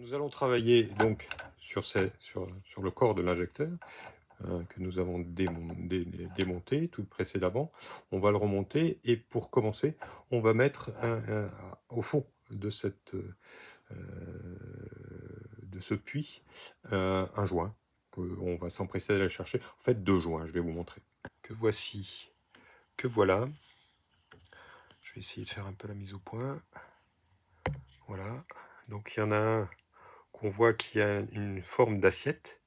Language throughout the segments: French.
Nous allons travailler donc sur le corps de l'injecteur que nous avons démonté tout précédemment. On va le remonter et pour commencer, on va mettre au fond de, de ce puits un joint. On va s'empresser d'aller chercher. En fait, deux joints, je vais vous montrer. Que voici, que voilà. Je vais essayer de faire un peu la mise au point. Voilà. Donc il y en a un qu'on voit qui a une forme d'assiette,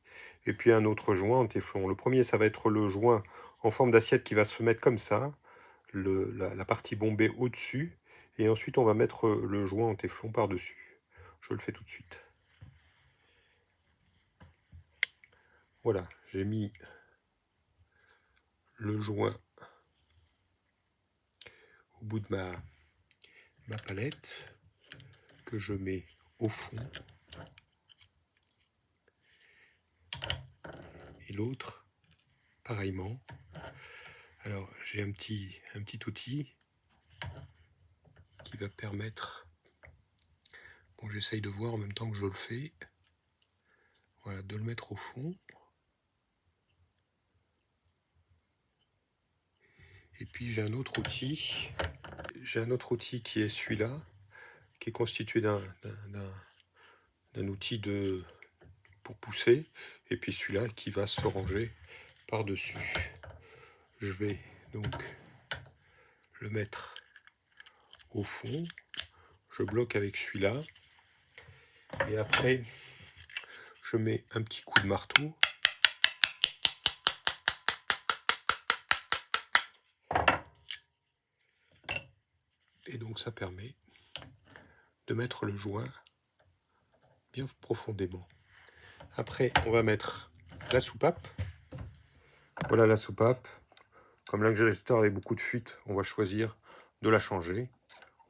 et puis un autre joint en téflon. Le premier, ça va être le joint en forme d'assiette qui va se mettre comme ça, la partie bombée au-dessus, et ensuite on va mettre le joint en téflon par-dessus. Je le fais tout de suite. Voilà, j'ai mis le joint au bout de ma palette, que je mets au fond, et l'autre, pareillement. Alors, j'ai un petit outil qui va permettre... Bon, j'essaye de voir en même temps que je le fais. Voilà, de le mettre au fond. Et puis j'ai un autre outil. J'ai un autre outil qui est celui-là, qui est constitué d'un outil pour pousser. Et puis celui-là qui va se ranger par-dessus. Je vais donc le mettre au fond. Je bloque avec celui-là. Et après, je mets un petit coup de marteau. Et donc ça permet de mettre le joint bien profondément. Après, on va mettre la soupape. Voilà la soupape. Comme l'injecteur avait beaucoup de fuite, on va choisir de la changer.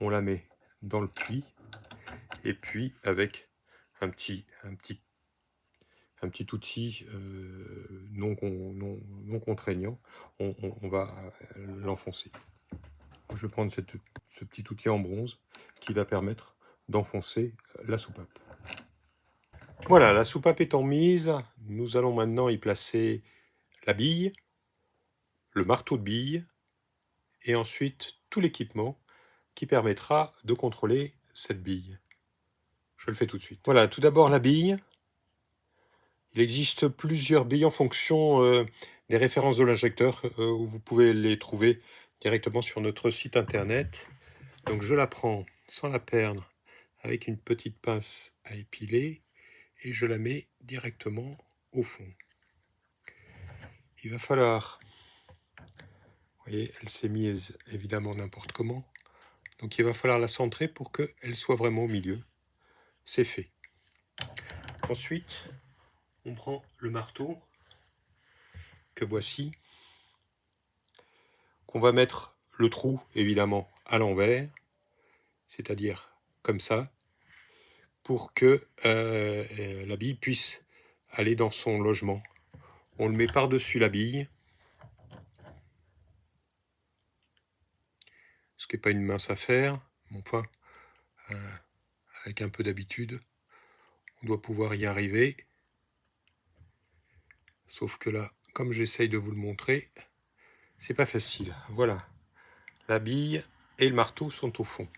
On la met dans le puits. Et puis, avec un petit outil non contraignant, on va l'enfoncer. Je vais prendre ce petit outil en bronze qui va permettre d'enfoncer la soupape. Voilà, la soupape étant mise, nous allons maintenant y placer la bille, le marteau de bille, et ensuite tout l'équipement qui permettra de contrôler cette bille. Je le fais tout de suite. Voilà, tout d'abord la bille. Il existe plusieurs billes en fonction des références de l'injecteur, où vous pouvez les trouver directement sur notre site internet. Donc je la prends sans la perdre avec une petite pince à épiler et je la mets directement au fond. Il va falloir, vous voyez, elle s'est mise évidemment n'importe comment, donc il va falloir la centrer pour qu'elle soit vraiment au milieu. C'est fait. Ensuite, on prend le marteau que voici, qu'on va mettre le trou évidemment à l'envers, c'est-à-dire comme ça, pour que la bille puisse aller dans son logement. On le met par-dessus la bille, ce qui n'est pas une mince affaire, mais enfin, avec un peu d'habitude, on doit pouvoir y arriver. Sauf que là, comme j'essaye de vous le montrer, c'est pas facile. Voilà, la bille et le marteau sont au fond.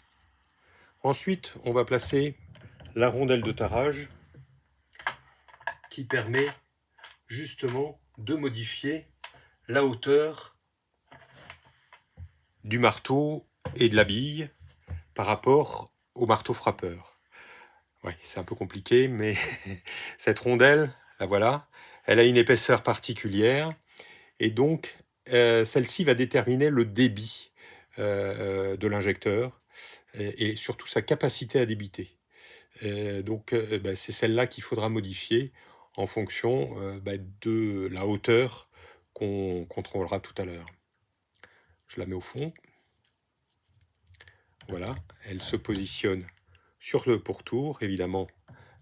Ensuite, on va placer la rondelle de tarage qui permet justement de modifier la hauteur du marteau et de la bille par rapport au marteau frappeur. Ouais, c'est un peu compliqué, mais cette rondelle, la voilà, elle a une épaisseur particulière et donc celle-ci va déterminer le débit de l'injecteur et surtout sa capacité à débiter. Donc c'est celle-là qu'il faudra modifier en fonction de la hauteur qu'on contrôlera tout à l'heure. Je la mets au fond. Voilà, elle se positionne sur le pourtour. Évidemment,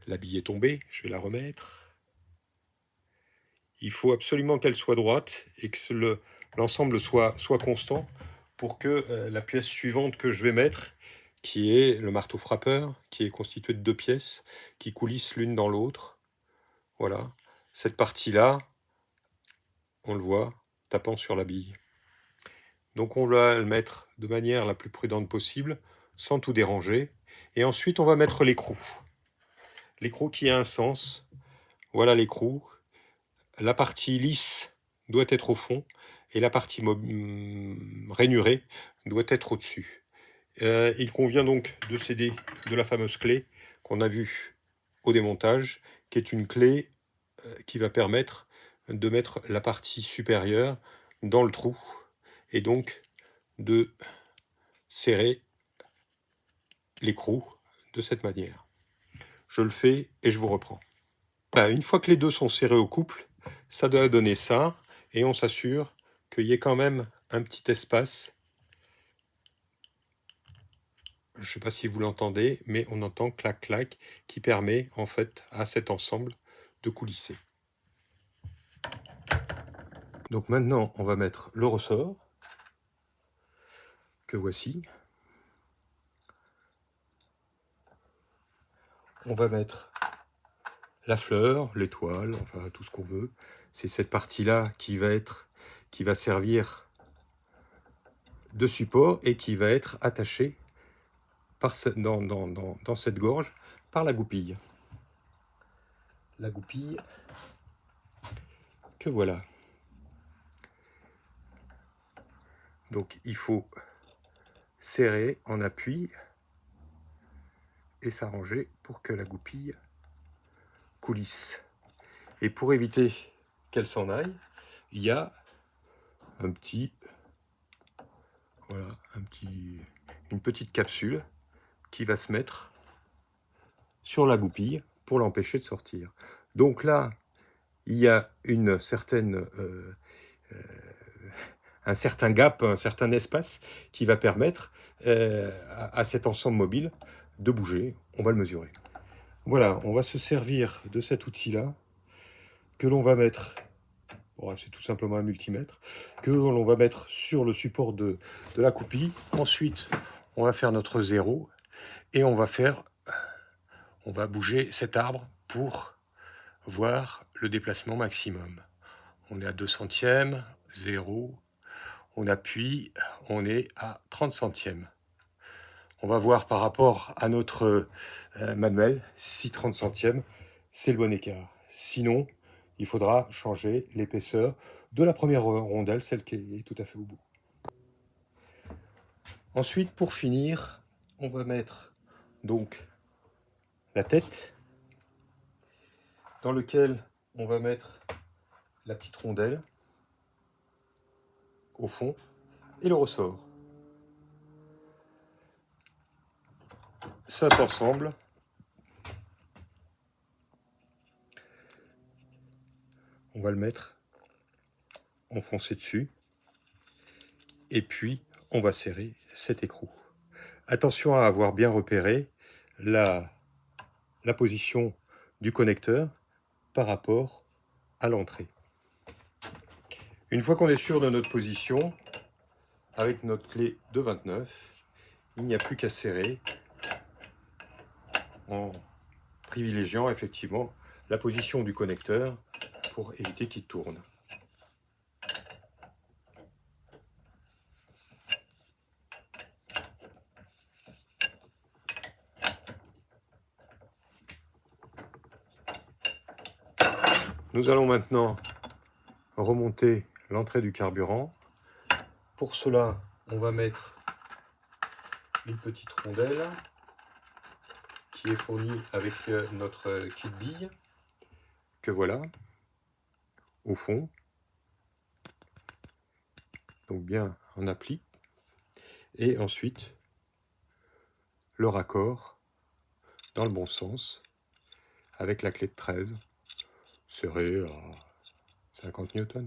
la bille est tombée, je vais la remettre. Il faut absolument qu'elle soit droite et que l'ensemble soit constant pour que la pièce suivante que je vais mettre qui est le marteau frappeur, qui est constitué de 2 pièces, qui coulissent l'une dans l'autre. Voilà, cette partie-là, on le voit, tapant sur la bille. Donc on va le mettre de manière la plus prudente possible, sans tout déranger. Et ensuite, on va mettre l'écrou. L'écrou qui a un sens. Voilà l'écrou. La partie lisse doit être au fond et la partie rainurée doit être au-dessus. Il convient donc de s'aider de la fameuse clé qu'on a vue au démontage, qui est une clé qui va permettre de mettre la partie supérieure dans le trou et donc de serrer l'écrou de cette manière. Je le fais et je vous reprends. Une fois que les deux sont serrés au couple, ça doit donner ça, et on s'assure qu'il y ait quand même un petit espace. Je ne sais pas si vous l'entendez, mais on entend clac clac qui permet en fait à cet ensemble de coulisser. Donc maintenant on va mettre le ressort que voici. On va mettre la fleur, l'étoile, enfin tout ce qu'on veut. C'est cette partie-là qui va servir de support et qui va être attachée dans cette gorge par la goupille. La goupille que voilà. Donc il faut serrer en appui et s'arranger pour que la goupille coulisse. Et pour éviter qu'elle s'en aille, il y a un petit, voilà, une petite capsule qui va se mettre sur la goupille pour l'empêcher de sortir. Donc là, il y a un certain gap, un certain espace qui va permettre à cet ensemble mobile de bouger. On va le mesurer. Voilà, on va se servir de cet outil-là que l'on va mettre, c'est tout simplement un multimètre, que l'on va mettre sur le support de la goupille. Ensuite, on va faire notre zéro et on va bouger cet arbre pour voir le déplacement maximum. On est à 2 centièmes, 0, on appuie, on est à 30 centièmes. On va voir par rapport à notre manuel, si 30 centièmes, c'est le bon écart. Sinon, il faudra changer l'épaisseur de la première rondelle, celle qui est tout à fait au bout. Ensuite, pour finir, on va mettre donc la tête, dans lequel on va mettre la petite rondelle au fond et le ressort. Cet ensemble on va le mettre enfoncé dessus et puis on va serrer cet écrou. Attention à avoir bien repéré la position du connecteur par rapport à l'entrée. Une fois qu'on est sûr de notre position, avec notre clé de 29, il n'y a plus qu'à serrer en privilégiant effectivement la position du connecteur pour éviter qu'il tourne. Nous allons maintenant remonter l'entrée du carburant. Pour cela, on va mettre une petite rondelle qui est fournie avec notre kit bille, que voilà, au fond, donc bien en appli, et ensuite le raccord dans le bon sens avec la clé de 13 serrée à 50 newtons.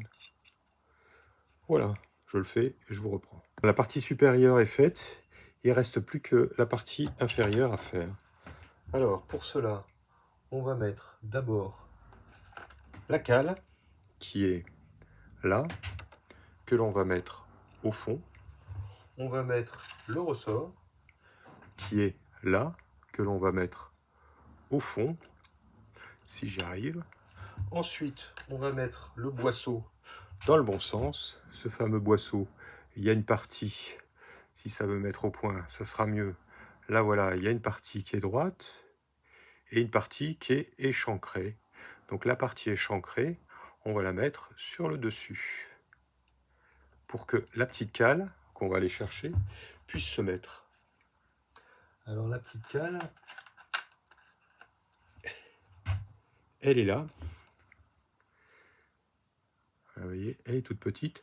Voilà, je le fais et je vous reprends. La partie supérieure est faite, il ne reste plus que la partie inférieure à faire. Alors pour cela, on va mettre d'abord la cale qui est là, que l'on va mettre au fond. On va mettre le ressort qui est là, que l'on va mettre au fond, si j'y arrive. Ensuite, on va mettre le boisseau dans le bon sens. Ce fameux boisseau, il y a une partie, si ça veut mettre au point, ça sera mieux. Là, voilà, il y a une partie qui est droite et une partie qui est échancrée. Donc la partie échancrée, on va la mettre sur le dessus pour que la petite cale qu'on va aller chercher puisse se mettre. Alors la petite cale, elle est là. Vous voyez, elle est toute petite.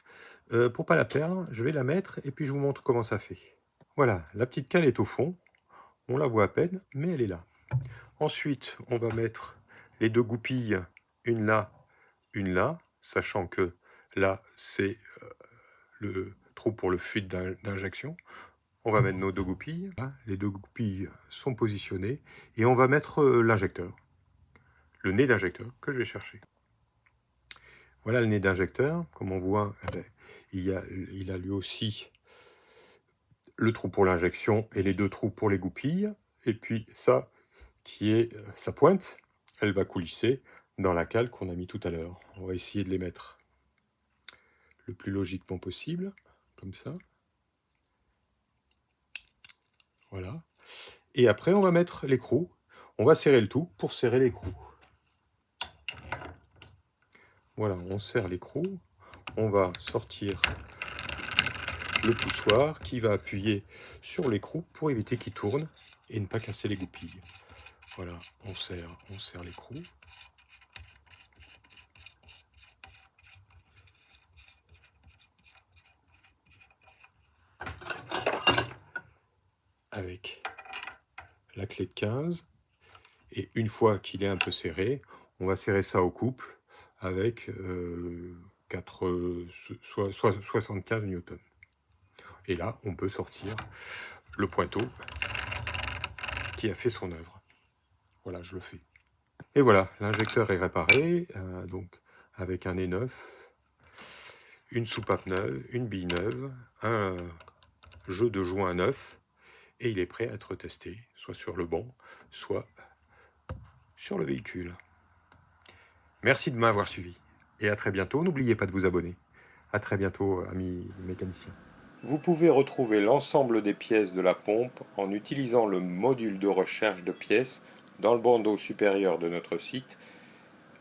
Pour pas la perdre, je vais la mettre et puis je vous montre comment ça fait. Voilà, la petite cale est au fond. On la voit à peine, mais elle est là. Ensuite, on va mettre les deux goupilles, une là, sachant que là, c'est le trou pour le fluide d'injection. On va mettre nos deux goupilles. Là, les deux goupilles sont positionnées et on va mettre l'injecteur, le nez d'injecteur que je vais chercher. Voilà le nez d'injecteur. Comme on voit, il a lui aussi le trou pour l'injection et les deux trous pour les goupilles. Et puis ça, qui est sa pointe, elle va coulisser dans la cale qu'on a mis tout à l'heure. On va essayer de les mettre le plus logiquement possible, comme ça. Voilà. Et après, on va mettre l'écrou. On va serrer le tout pour serrer l'écrou. Voilà, on serre l'écrou. On va sortir le poussoir qui va appuyer sur l'écrou pour éviter qu'il tourne et ne pas casser les goupilles. Voilà, on serre l'écrou. Avec la clé de 15. Et une fois qu'il est un peu serré, on va serrer ça au couple avec 75 newtons. Et là, on peut sortir le pointeau qui a fait son œuvre. Voilà, je le fais. Et voilà, l'injecteur est réparé, donc avec un nez neuf, une soupape neuve, une bille neuve, un jeu de joint neuf, et il est prêt à être testé, soit sur le banc, soit sur le véhicule. Merci de m'avoir suivi, et à très bientôt. N'oubliez pas de vous abonner. À très bientôt, amis mécaniciens. Vous pouvez retrouver l'ensemble des pièces de la pompe en utilisant le module de recherche de pièces dans le bandeau supérieur de notre site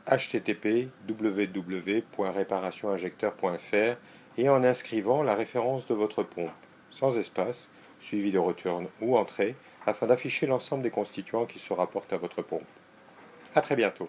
http://www.réparationinjecteur.fr et en inscrivant la référence de votre pompe, sans espace, suivi de return ou entrée, afin d'afficher l'ensemble des constituants qui se rapportent à votre pompe. À très bientôt.